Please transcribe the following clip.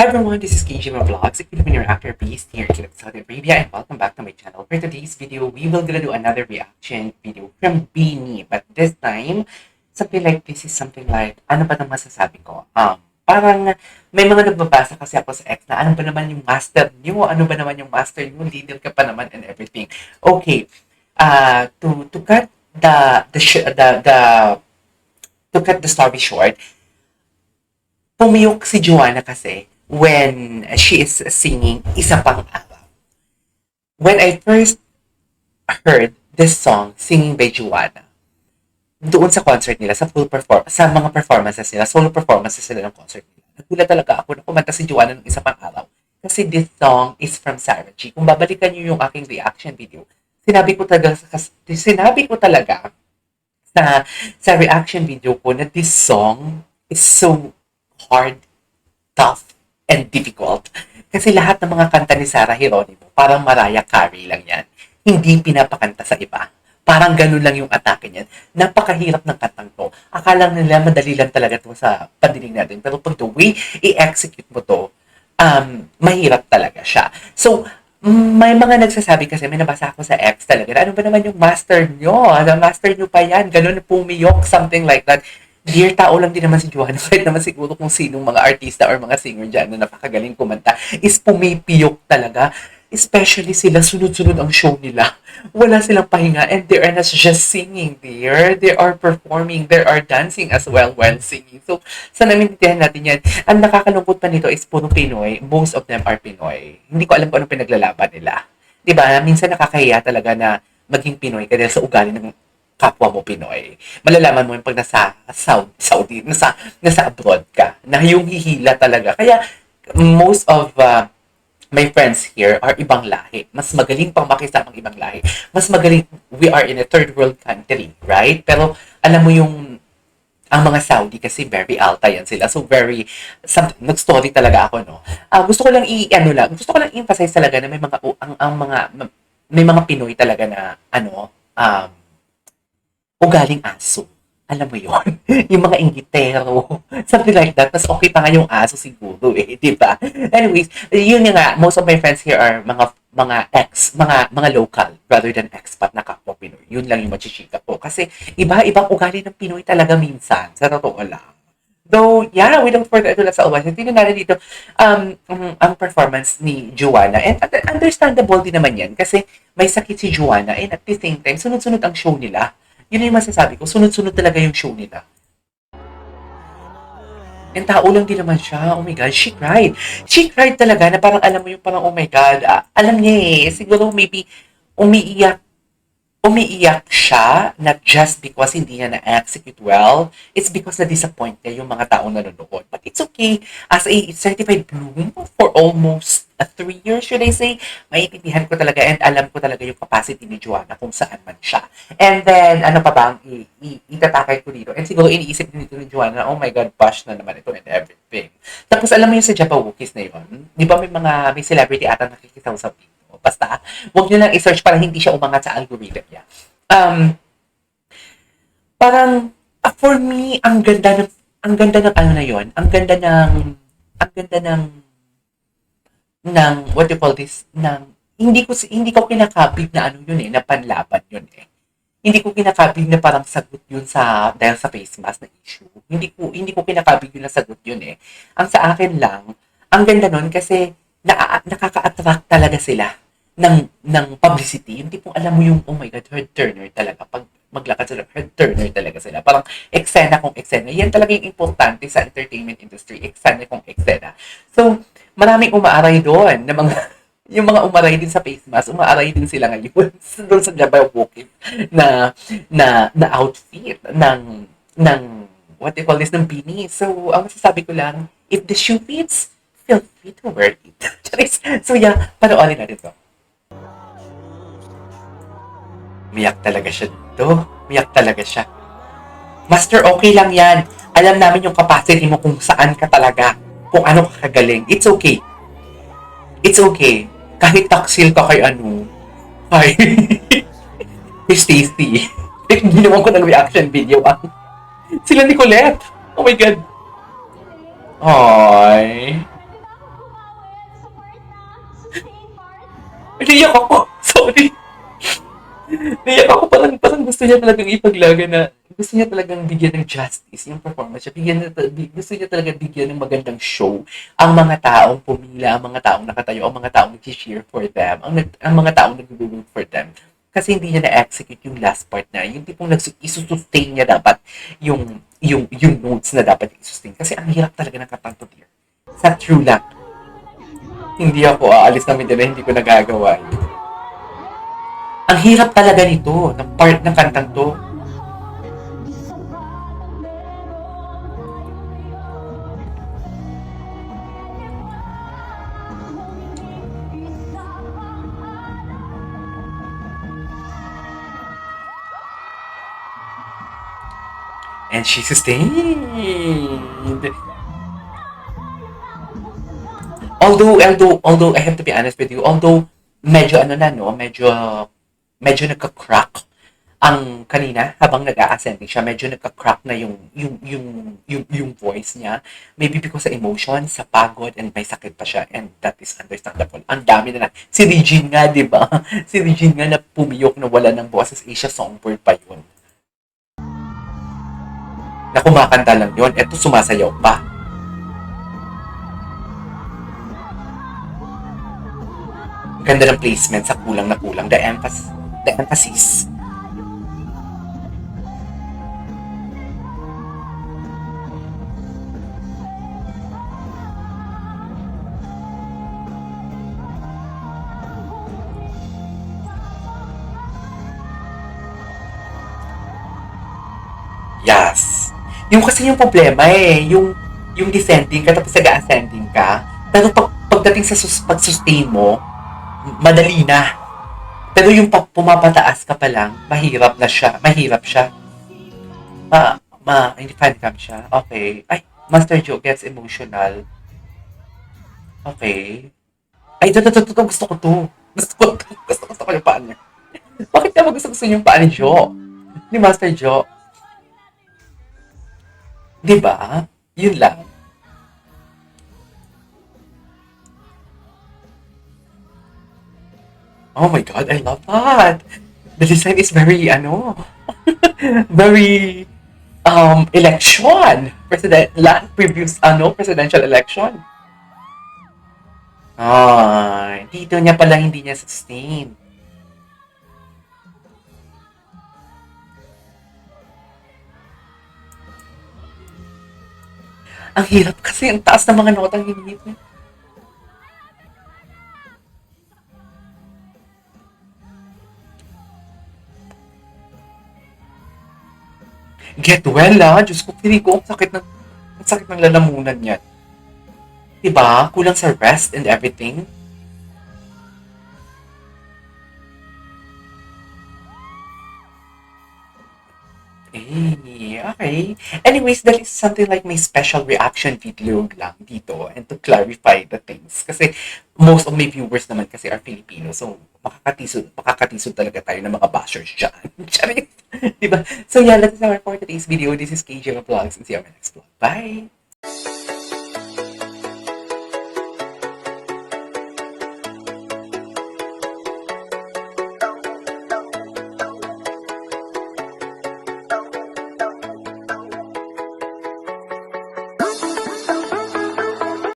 everyone, this is Kijima Vlogs, a Filipino actor based here in Saudi Arabia, and welcome back to my channel. For today's video, we will gonna do another reaction video from Beanie, but this time, something like this is something like, ano ba nang masasabi ko? Parang may mga nagbabasa kasi ako sa X na ano ba naman yung master nyo? Ano ba naman yung master nyo? Leader ka pa naman and everything. Okay, to cut to cut the story short, pumiyok si Joanna kasi when she is singing Isa Pang Araw. When I first heard this song singing by Joanna, doon sa concert nila, sa mga performances nila, solo performances nila ng concert nila, nagulat talaga ako na kumanta si Joanna ng Isa Pang Araw. Kasi this song is from Sarah G. Kung babalikan niyo yung aking reaction video, sinabi ko talaga sa reaction video ko na this song is so hard, tough, and difficult. Kasi lahat ng mga kanta ni Sarah Geronimo, parang Mariah Carey lang yan. Hindi pinapakanta sa iba. Parang ganun lang yung atake niyan. Napakahirap ng kantang to. Akala nila madali lang talaga to sa pandinig natin. Pero pag the way i-execute mo to, mahirap talaga siya. So, may mga nagsasabi kasi, may nabasa ako sa X talaga, ano ba naman yung master nyo? Ano, master nyo pa yan? Ganun, pumiyok, something like that. Dear, tao lang din naman si Joanna. Kahit naman siguro kung sinong mga artista or mga singer dyan na napakagaling kumanta, is pumipiyok talaga. Especially sila, sunod-sunod ang show nila. Wala silang pahinga and they are not just singing there. They are performing, they are dancing as well while singing. So, sana maintindihan natin yan. Ang nakakalungkot pa nito is puro Pinoy. Most of them are Pinoy. Hindi ko alam kung anong pinaglalaban nila. Diba? Minsan nakakahiya talaga na maging Pinoy ka dahil sa ugali ng kapwa mo Pinoy. Malalaman mo yung pag nasa Saudi, nasa abroad ka, na yung hihila talaga. Kaya, most of my friends here are ibang lahi. Mas magaling pang makisamang ibang lahi. Mas magaling, we are in a third world country, right? Pero, alam mo yung, ang mga Saudi kasi very alta yan sila. So, nag-story talaga ako, no? Gusto ko lang emphasize talaga na may mga, may mga Pinoy talaga na, ugaling aso. Alam mo yon yung mga inggitero, something like that. Mas okay pa nga yung aso siguro di ba? Anyways, yun nga, most of my friends here are mga local rather than expat na kapwa Pinoy. Yun lang yung machichika ko. Kasi iba-ibang ugali ng Pinoy talaga minsan, sa totoo lang. Though, yeah, without further ado, let's always. Tingnan natin dito ang performance ni Joanna. And understandable din naman yan kasi may sakit si Joanna and at the same time, sunod-sunod ang show nila. Yun yung masasabi ko, sunod-sunod talaga yung show nila. And tao lang din naman siya. Oh my God, she cried. She cried talaga na parang alam mo yung parang, oh my God, alam niya siguro maybe umiiyak siya, not just because hindi niya na-execute well, it's because na-disappoint niya yung mga taong nanonood. But it's okay. As a certified bloom for almost 3 years, should I say, maiintindihan ko talaga and alam ko talaga yung capacity ni Joanna kung saan man siya. And then, ano pa ba ang itatakay ko dito? And siguro iniisip din dito ni Joanna, oh my God, bash na naman ito and everything. Tapos alam mo yung sa Jabawokis na yun, di ba may celebrity ata nakikisawsaw dito? Basta, huwag nyo lang i-search para hindi siya umangat sa algorithm niya. Parang, for me, ang ganda ng ano na yun, ang ganda ng what do you call this, hindi ko kinakabig na ano yun na panlaban yun Hindi ko kinakabig na parang sagot yun dahil sa face mask na issue. Hindi ko kinakabig yun na sagot yun Ang sa akin lang, ang ganda nun kasi nakaka-attract talaga sila ng publicity. Yung tipong alam mo yung, oh my God, heart turner talaga. Pag maglakad sila, heart turner talaga sila. Parang eksena kung eksena. Yan talaga yung importante sa entertainment industry. Eksena kung eksena. So, maraming umaaray doon na yung mga umaray din sa face mask, umaaray din sila ngayon doon sa Jabawokis na outfit ng what they call this, ng Beanie. So, ang masasabi ko lang, if the shoe fits, feel free to wear it. So, yeah, panoorin natin to. Miyak talaga siya dito. Miyak talaga siya. Master, okay lang yan. Alam namin yung capacity mo kung saan ka talaga. Kung ano ka kagaling. It's okay. It's okay. Kahit taksil ka kay Miss Stacy. Ginawa ko ng reaction video. Sila ni Colette. Oh my God. Ay. Naiyak ako. Sorry. Naiyak ako. Parang gusto niya talagang ipaglaga na gusto niya talagang bigyan ng justice yung performance niya. Gusto niya talaga bigyan ng magandang show ang mga taong pumila, ang mga taong nakatayo, ang mga taong nag-cheer for them, ang mga taong nag-root for them. Kasi hindi niya na-execute yung last part na, yung tipong isusustain niya dapat yung notes na dapat i-sustain. Kasi ang hirap talaga ng katang to dear. Sa true lang, hindi ako aalis namin din na hindi ko nagagawa. Ang hirap talaga nito, ng part ng kantang to. And she sustained. Although I have to be honest with you, although medyo ano na no, medyo nagka-crack ang kanina habang nag-a-ascending siya, medyo nagka-crack na yung voice niya. Maybe because sa emotion, sa pagod, and may sakit pa siya, and that is understandable. Ang dami na. Si Regine nga, di ba? Si Regine nga na pumiyok na wala ng boses, Asia Songbird pa yun. Na kumakanta lang yun, eto sumasayaw pa. Ganda ng placement sa kulang na kulang. The emphasis. Yes. Yung kasi yung problema yung descending ka tapos nag-ascending ka, pero pagdating sa pag-sustain mo, madali na. Pero yung pumapataas ka pa lang, mahirap siya. Hindi fan cam siya. Okay. Ay, Master Joe gets emotional. Okay. Ay, ito, gusto ko to. Gusto ko yung paan niya. Bakit ka gusto yung paan ni Joe? Ni Master Joe? Di ba? Yun lang. Oh my God, I love that. The design is very, very, election. Previous, presidential election. Ay, dito niya pala hindi niya sustain. Ang hirap kasi ang taas ng mga notang hinihit niya. Get well, Diyos ko, feeling ko ang sakit ng lalamunan niya. Diba? Kulang sa rest and everything. Okay. Anyways, that is something like my special reaction video lang dito and to clarify the things. Kasi most of my viewers naman kasi are Filipino. So, makakatisod talaga tayo ng mga bashers dyan. Diba? So yeah, that's our for today's video. This is KJ Vlogs and see you on my next vlog. Bye!